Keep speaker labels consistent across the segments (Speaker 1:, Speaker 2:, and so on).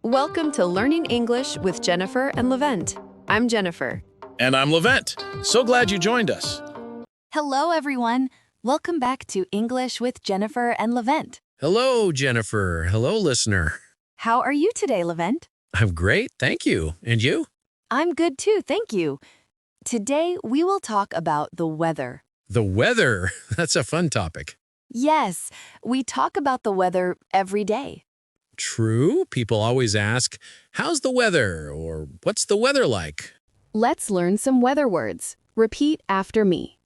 Speaker 1: Welcome to Learning English with Jennifer and Levent. I'm Jennifer.
Speaker 2: And I'm Levent. So glad you joined us.
Speaker 3: Hello, everyone. Welcome back to English with Jennifer and Levent.
Speaker 4: Hello, Jennifer. Hello, listener.
Speaker 3: How are you today, Levent?
Speaker 4: I'm great, thank you. And you?
Speaker 3: I'm good too, thank you. Today, we will talk about the weather.
Speaker 4: The weather. That's a fun topic.
Speaker 3: Yes, we talk about the weather every day.
Speaker 4: True. People always ask, how's the weather? Or what's the weather like?
Speaker 1: Let's learn some weather words. Repeat after me.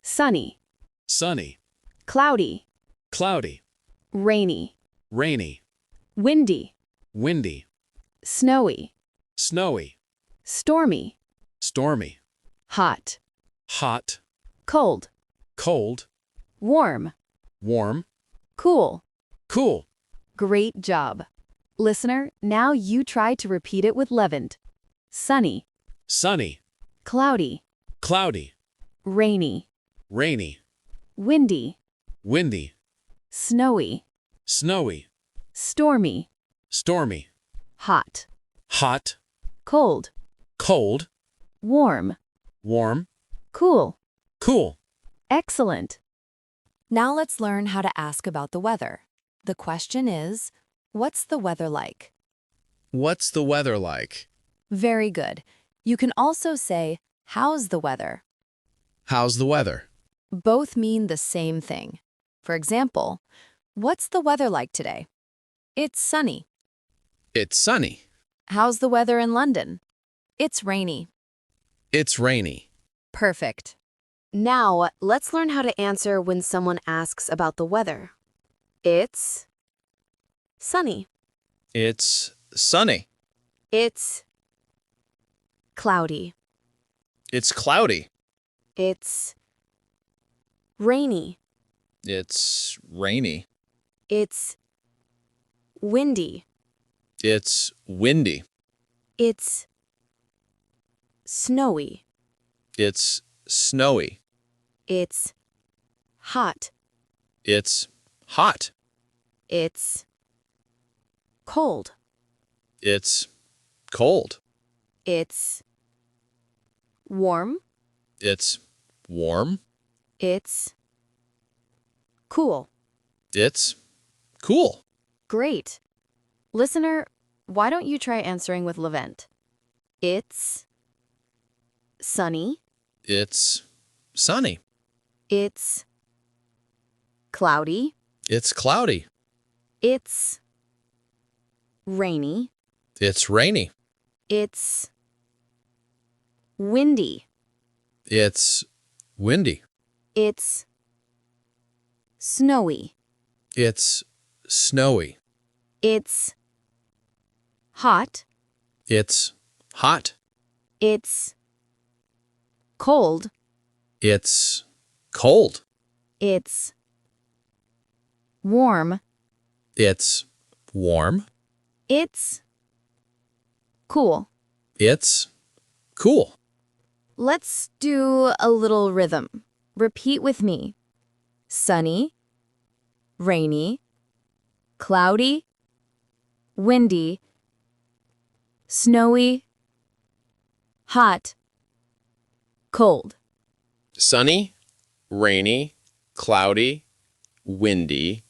Speaker 1: Sunny,
Speaker 2: Sunny,
Speaker 1: cloudy,
Speaker 2: cloudy,
Speaker 1: rainy,
Speaker 2: rainy,
Speaker 1: windy,
Speaker 2: windy,
Speaker 1: snowy,
Speaker 2: snowy,
Speaker 1: stormy,
Speaker 2: stormy,
Speaker 1: hot,
Speaker 2: hot,
Speaker 1: cold,
Speaker 2: cold,
Speaker 1: warm,
Speaker 2: warm,
Speaker 1: cool.
Speaker 2: cool.
Speaker 1: Great job. Listener, now you try to repeat it with Levent. Sunny,
Speaker 2: Sunny,
Speaker 1: cloudy,
Speaker 2: cloudy,
Speaker 1: rainy,
Speaker 2: rainy,
Speaker 1: windy,
Speaker 2: windy,
Speaker 1: snowy,
Speaker 2: snowy,
Speaker 1: stormy,
Speaker 2: stormy,
Speaker 1: hot,
Speaker 2: hot,
Speaker 1: cold,
Speaker 2: cold,
Speaker 1: warm,
Speaker 2: warm,
Speaker 1: cool.
Speaker 2: cool.
Speaker 1: Excellent.
Speaker 3: Now let's learn how to ask about the weather. The question is, what's the weather like?
Speaker 2: What's the weather like?
Speaker 3: Very good. You can also say, how's the weather?
Speaker 2: How's the weather?
Speaker 3: Both mean the same thing. For example, what's the weather like today? It's sunny.
Speaker 2: It's sunny.
Speaker 3: How's the weather in London? It's rainy.
Speaker 2: It's rainy.
Speaker 3: Perfect.
Speaker 1: Now, let's learn how to answer when someone asks about the weather. It's sunny.
Speaker 2: It's sunny.
Speaker 1: It's cloudy.
Speaker 2: It's cloudy.
Speaker 1: It's rainy.
Speaker 2: It's rainy.
Speaker 1: It's windy.
Speaker 2: It's windy.
Speaker 1: It's snowy.
Speaker 2: It's snowy.
Speaker 1: It's hot.
Speaker 2: It's hot.
Speaker 1: It's cold.
Speaker 2: It's cold.
Speaker 1: It's warm.
Speaker 2: It's warm.
Speaker 1: It's cool.
Speaker 2: It's cool.
Speaker 1: Great. Listener, why don't you try answering with Levent? It's sunny.
Speaker 2: It's sunny.
Speaker 1: It's cloudy.
Speaker 2: It's cloudy.
Speaker 1: It's rainy.
Speaker 2: It's rainy.
Speaker 1: It's windy.
Speaker 2: It's windy.
Speaker 1: It's snowy.
Speaker 2: It's snowy.
Speaker 1: It's hot.
Speaker 2: It's hot.
Speaker 1: It's cold.
Speaker 2: It's cold.
Speaker 1: It's warm.
Speaker 2: It's warm.
Speaker 1: It's cool.
Speaker 2: It's cool.
Speaker 1: Let's do a little rhythm. Repeat with me. Sunny, rainy, cloudy, windy, snowy, hot, cold.
Speaker 2: Sunny, rainy, cloudy, windy,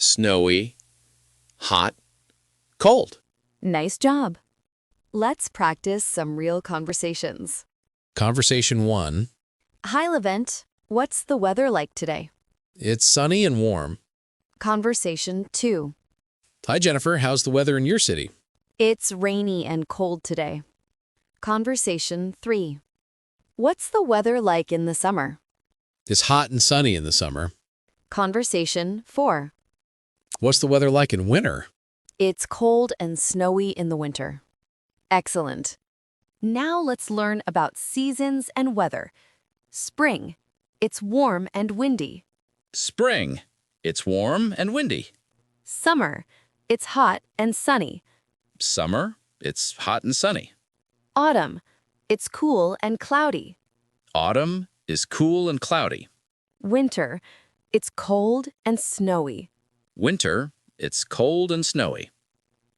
Speaker 2: snowy, hot, cold.
Speaker 1: Nice job. Let's practice some real conversations.
Speaker 4: Conversation 1.
Speaker 1: Hi, Levent. What's the weather like today?
Speaker 4: It's sunny and warm.
Speaker 1: Conversation 2.
Speaker 4: Hi, Jennifer. How's the weather in your city?
Speaker 1: It's rainy and cold today. Conversation 3. What's the weather like in the summer?
Speaker 4: It's hot and sunny in the summer.
Speaker 1: Conversation 4.
Speaker 4: What's the weather like in winter?
Speaker 1: It's cold and snowy in the winter. Excellent. Now let's learn about seasons and weather. Spring. It's warm and windy.
Speaker 2: Spring. It's warm and windy.
Speaker 1: Summer. It's hot and sunny.
Speaker 2: Summer. It's hot and sunny.
Speaker 1: Autumn. It's cool and cloudy.
Speaker 2: Autumn is cool and cloudy.
Speaker 1: Winter. It's cold and snowy.
Speaker 2: Winter, it's cold and snowy.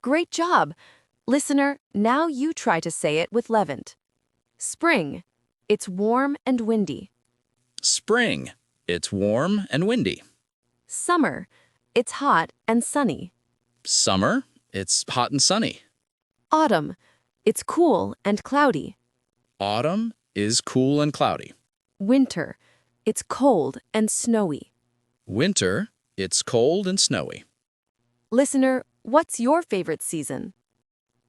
Speaker 1: Great job! Listener, now you try to say it with Levent. Spring. It's warm and windy.
Speaker 2: Spring. It's warm and windy.
Speaker 1: Summer. It's hot and sunny.
Speaker 2: Summer. It's hot and sunny.
Speaker 1: Autumn. It's cool and cloudy.
Speaker 2: Autumn is cool and cloudy.
Speaker 1: Winter. It's cold and snowy.
Speaker 2: Winter. It's cold and snowy.
Speaker 1: Listener, what's your favorite season?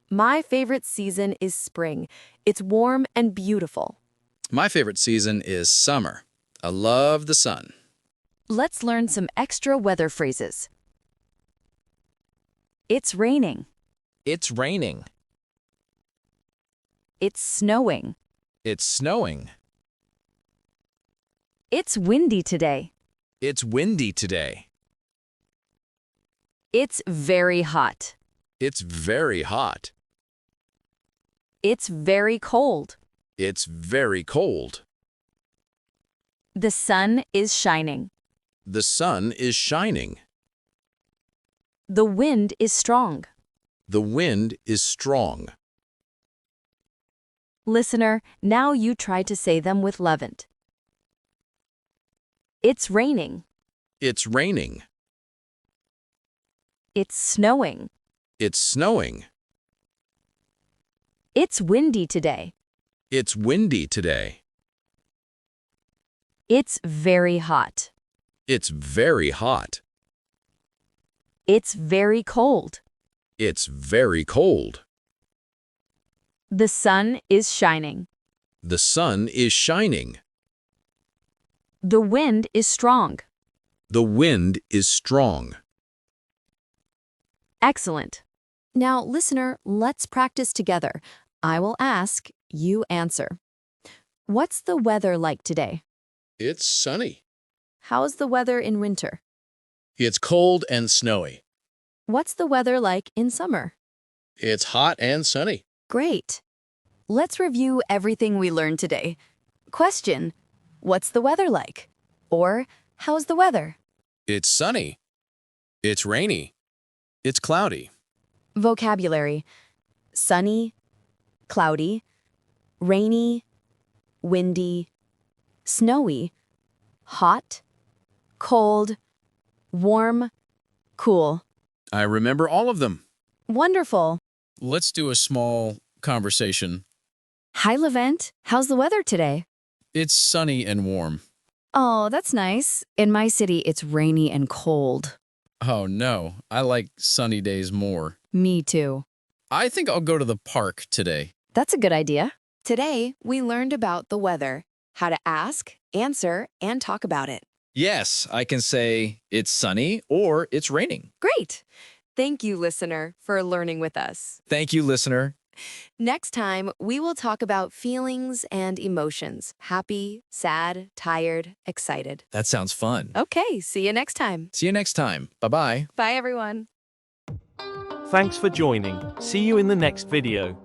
Speaker 1: My favorite season is spring. It's warm and beautiful.
Speaker 2: My favorite season is summer. I love the sun.
Speaker 1: Let's learn some extra weather phrases. It's raining.
Speaker 5: It's raining.
Speaker 1: It's snowing.
Speaker 5: It's snowing.
Speaker 1: It's windy today.
Speaker 5: It's windy today.
Speaker 1: It's very hot.
Speaker 5: It's very hot.
Speaker 1: It's very cold.
Speaker 5: It's very cold.
Speaker 1: The sun is shining.
Speaker 5: The sun is shining.
Speaker 1: The wind is strong.
Speaker 5: The wind is strong.
Speaker 1: Listener, now you try to say them with Levent. It's raining.
Speaker 5: It's raining.
Speaker 1: It's snowing.
Speaker 5: It's snowing.
Speaker 1: It's windy today.
Speaker 5: It's windy today.
Speaker 1: It's very hot.
Speaker 5: It's very hot.
Speaker 1: It's very cold.
Speaker 5: It's very cold.
Speaker 1: The sun is shining.
Speaker 5: The sun is shining.
Speaker 1: The wind is strong.
Speaker 5: The wind is strong.
Speaker 1: Excellent. Now, listener, let's practice together. I will ask, you answer. What's the weather like today?
Speaker 2: It's sunny.
Speaker 1: How's the weather in winter?
Speaker 2: It's cold and snowy.
Speaker 1: What's the weather like in summer?
Speaker 2: It's hot and sunny.
Speaker 1: Great. Let's review everything we learned today. Question: what's the weather like? Or, how's the weather?
Speaker 2: It's sunny. It's rainy. It's cloudy.
Speaker 1: Vocabulary: sunny, cloudy, rainy, windy, snowy, hot, cold, warm, cool.
Speaker 2: I remember all of them.
Speaker 1: Wonderful.
Speaker 2: Let's do a small conversation.
Speaker 1: Hi, Levent. How's the weather today?
Speaker 2: It's sunny and warm.
Speaker 1: Oh, that's nice. In my city, it's rainy and cold.
Speaker 2: Oh, no. I like sunny days more.
Speaker 1: Me too.
Speaker 2: I think I'll go to the park today.
Speaker 1: That's a good idea. Today, we learned about the weather, how to ask, answer, and talk about it.
Speaker 2: Yes, I can say it's sunny or it's raining.
Speaker 1: Great. Thank you, listener, for learning with us.
Speaker 2: Thank you, listener.
Speaker 1: Next time, we will talk about feelings and emotions. Happy, sad, tired, excited.
Speaker 2: That sounds fun.
Speaker 1: Okay, see you next time.
Speaker 2: See you next time. Bye-bye.
Speaker 1: Bye, everyone.
Speaker 6: Thanks for joining. See you in the next video.